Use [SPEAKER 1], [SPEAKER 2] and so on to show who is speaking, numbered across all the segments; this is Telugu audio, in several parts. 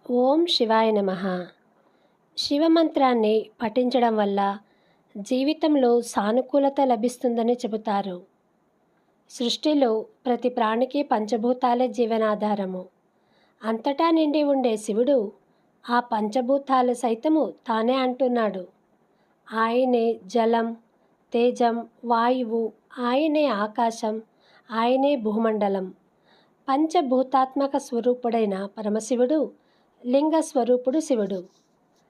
[SPEAKER 1] ఓం శివాయ నమః. శివమంత్రాన్ని పఠించడం వల్ల జీవితంలో సానుకూలత లభిస్తుందని చెబుతారు. సృష్టిలో ప్రతి ప్రాణికి పంచభూతాలే జీవనాధారము. అంతటా నిండి ఉండే శివుడు ఆ పంచభూతాలు సైతము తానే అంటున్నాడు. ఆయనే జలం, తేజం, వాయువు, ఆయనే ఆకాశం, ఆయనే భూమండలం. పంచభూతాత్మక స్వరూపుడైన పరమశివుడు లింగ స్వరూపుడు శివుడు.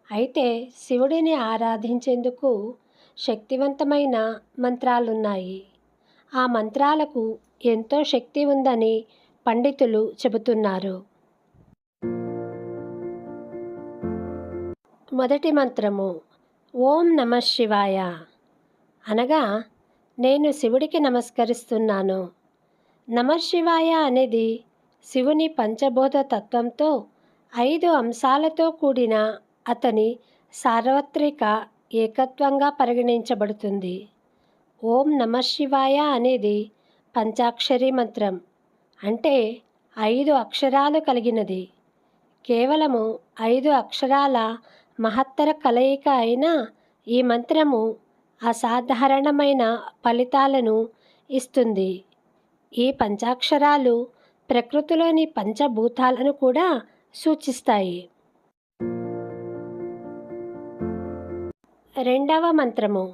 [SPEAKER 1] అయితే శివుడిని ఆరాధించేందుకు శక్తివంతమైన మంత్రాలున్నాయి. ఆ మంత్రాలకు ఎంతో శక్తి ఉందని పండితులు చెబుతున్నారు. మొదటి మంత్రము ఓం నమః శివాయ అనగా నేను శివుడికి నమస్కరిస్తున్నాను. నమః శివాయ అనేది శివుని పంచబోధ తత్వంతో 5 అంశాలతో కూడిన అతని సార్వత్రిక ఏకత్వంగా పరిగణించబడుతుంది. ఓం నమః శివాయ అనేది పంచాక్షరి మంత్రం, అంటే 5 అక్షరాలు కలిగినది. కేవలము 5 అక్షరాల మహత్తర కలయిక అయిన ఈ మంత్రము అసాధారణమైన ఫలితాలను ఇస్తుంది. ఈ పంచాక్షరాలు ప్రకృతిలోని పంచభూతాలను కూడా సూచిస్తాయి. రెండవ మంత్రము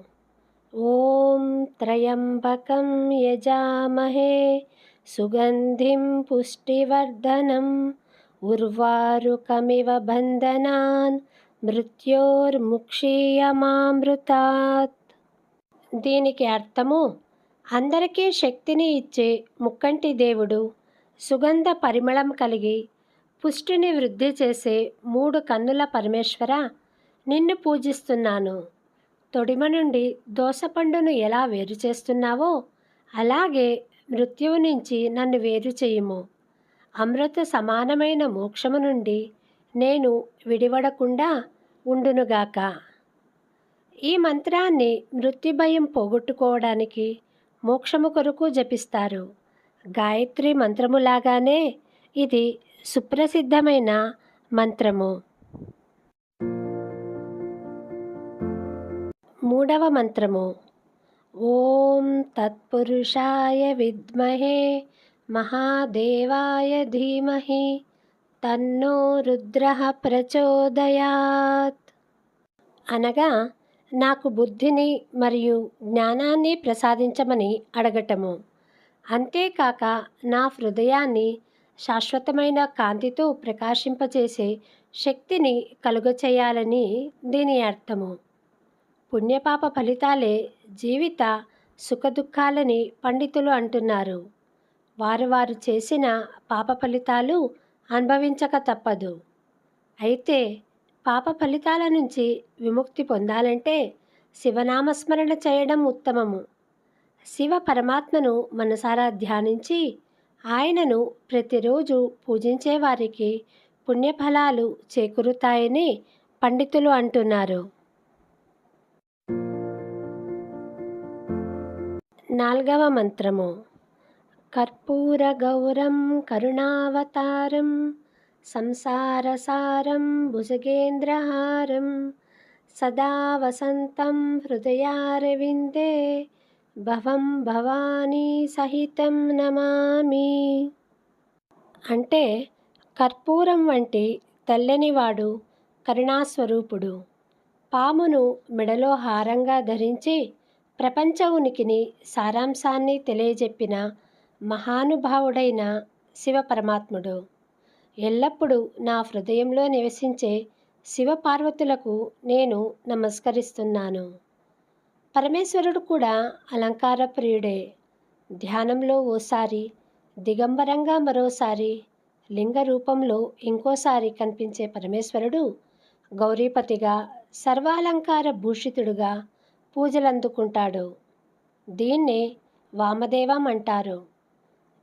[SPEAKER 1] ఓం త్రయంబకం యజామహే సుగంధిం పుష్టివర్ధనం ఉర్వారుకమివ బంధనాన్ మృత్యోర్ముక్షీయమామృతాత్. దీనికి అర్థము, అందరికీ శక్తిని ఇచ్చే ముక్కంటి దేవుడు, సుగంధ పరిమళం కలిగి పుష్టిని వృద్ధి చేసే 3 కన్నుల పరమేశ్వర, నిన్ను పూజిస్తున్నాను. తొడిమ నుండి దోసపండును ఎలా వేరు చేస్తున్నావో అలాగే మృత్యువు నుంచి నన్ను వేరు చేయుము. అమృత సమానమైన మోక్షము నుండి నేను విడివడకుండా ఉండునుగాక. ఈ మంత్రాన్ని మృత్యుభయం పోగొట్టుకోవడానికి, మోక్షము కొరకు జపిస్తారు. గాయత్రి మంత్రములాగానే ఇది సుప్రసిద్ధమైన మంత్రము. మూడవ మంత్రము ఓం తత్పురుషాయ విద్మహే మహాదేవాయ ధీమహి తన్నో రుద్రః ప్రచోదయాత్ అనగా నాకు బుద్ధిని మరియు జ్ఞానాన్ని ప్రసాదించమని అడగటము. అంతేకాక నా హృదయాన్ని శాశ్వతమైన కాంతితో ప్రకాశింపచేసే శక్తిని కలుగచేయాలని దీని అర్థము. పుణ్యపాప ఫలితాలే జీవిత సుఖదుఖాలని పండితులు అంటున్నారు. వారు చేసిన పాప ఫలితాలు అనుభవించక తప్పదు. అయితే పాప ఫలితాల నుంచి విముక్తి పొందాలంటే శివనామస్మరణ చేయడం ఉత్తమము. శివ పరమాత్మను మనసారా ధ్యానించి ఆయనను ప్రతిరోజు పూజించే వారికి పుణ్యఫలాలు చేకూరుతాయని పండితులు అంటున్నారు. నాలుగవ మంత్రము కర్పూర గౌరం కరుణావతారం సంసారసారం భుజగేంద్రహారం సదా వసంతం హృదయారవిందే భవం భవానీ సహితం నమామి. అంటే కర్పూరం వంటి తెల్లనివాడు కరుణాస్వరూపుడు. పామును మెడలో హారంగా ధరించి ప్రపంచ ఉనికిని సారాంశాన్ని తెలియజెప్పిన మహానుభావుడైన శివపరమాత్ముడు. ఎల్లప్పుడూ నా హృదయంలో నివసించే శివపార్వతులకు నేను నమస్కరిస్తున్నాను. పరమేశ్వరుడు కూడా అలంకార ప్రియుడే. ధ్యానంలో ఓసారి, దిగంబరంగా మరోసారి, లింగ రూపంలో ఇంకోసారి కనిపించే పరమేశ్వరుడు గౌరీపతిగా, సర్వాలంకార భూషితుడుగా పూజలందుకుంటాడు. దీన్నే వామదేవం అంటారు.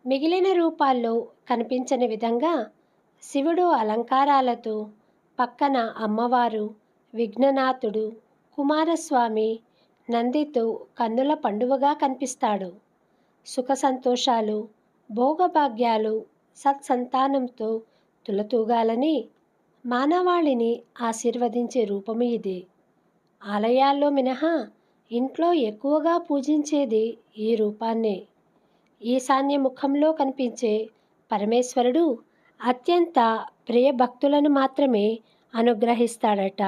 [SPEAKER 1] మిగిలిన రూపాల్లో కనిపించని విధంగా శివుడు అలంకారాలతో పక్కన అమ్మవారు, విఘ్ననాథుడు, కుమారస్వామి, నందితో కన్నుల పండువగా కనిపిస్తాడు. సుఖ సంతోషాలు, భోగభాగ్యాలు, సత్సంతానంతో తులతూగాలని మానవాళిని ఆశీర్వదించే రూపము ఇది. ఆలయాల్లో మినహా ఇంట్లో ఎక్కువగా పూజించేది ఈ రూపాన్నే. ఈశాన్య ముఖంలో కనిపించే పరమేశ్వరుడు అత్యంత ప్రియభక్తులను మాత్రమే అనుగ్రహిస్తాడట.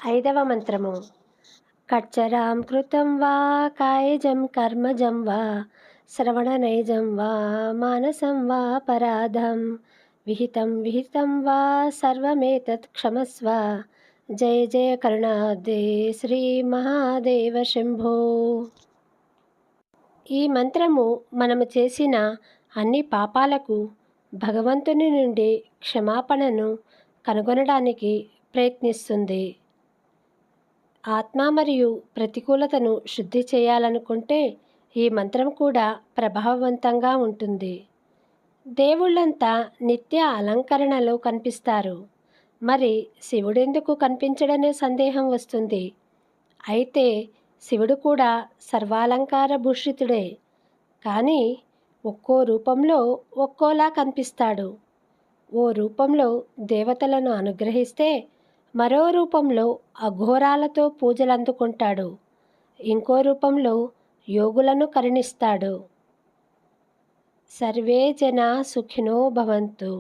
[SPEAKER 1] 5వ మంత్రము. కచ్చరాం కృతం వా కాయజం కర్మజం వా శ్రవణనైజం వా మానసం వా పరాధం విహితం వా సర్వమేతత్ క్షమస్వ. జయ జయ కరుణాబ్దే శ్రీ మహాదేవ శంభో. ఈ మంత్రము మనము చేసిన అన్ని పాపాలకు భగవంతుని నుండి క్షమాపణను కనుగొనడానికి ప్రయత్నిస్తుంది. ఆత్మ మరియు ప్రతికూలతను శుద్ధి చేయాలనుకుంటే ఈ మంత్రం కూడా ప్రభావవంతంగా ఉంటుంది. దేవుళ్ళంతా నిత్య అలంకరణలో కనిపిస్తారు. మరి శివుడెందుకు కనిపించడనే సందేహం వస్తుంది. అయితే శివుడు కూడా సర్వాలంకార భూషితుడే. కానీ ఒక్కో రూపంలో ఒక్కోలా కనిపిస్తాడు. ఓ రూపంలో దేవతలను అనుగ్రహిస్తే మరో రూపంలో అఘోరాలతో పూజలందుకుంటాడు. ఇంకో రూపంలో యోగులను కరుణిస్తాడు. సర్వే జనా సుఖినో భవంతు.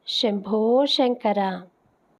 [SPEAKER 1] శంభో శంకర.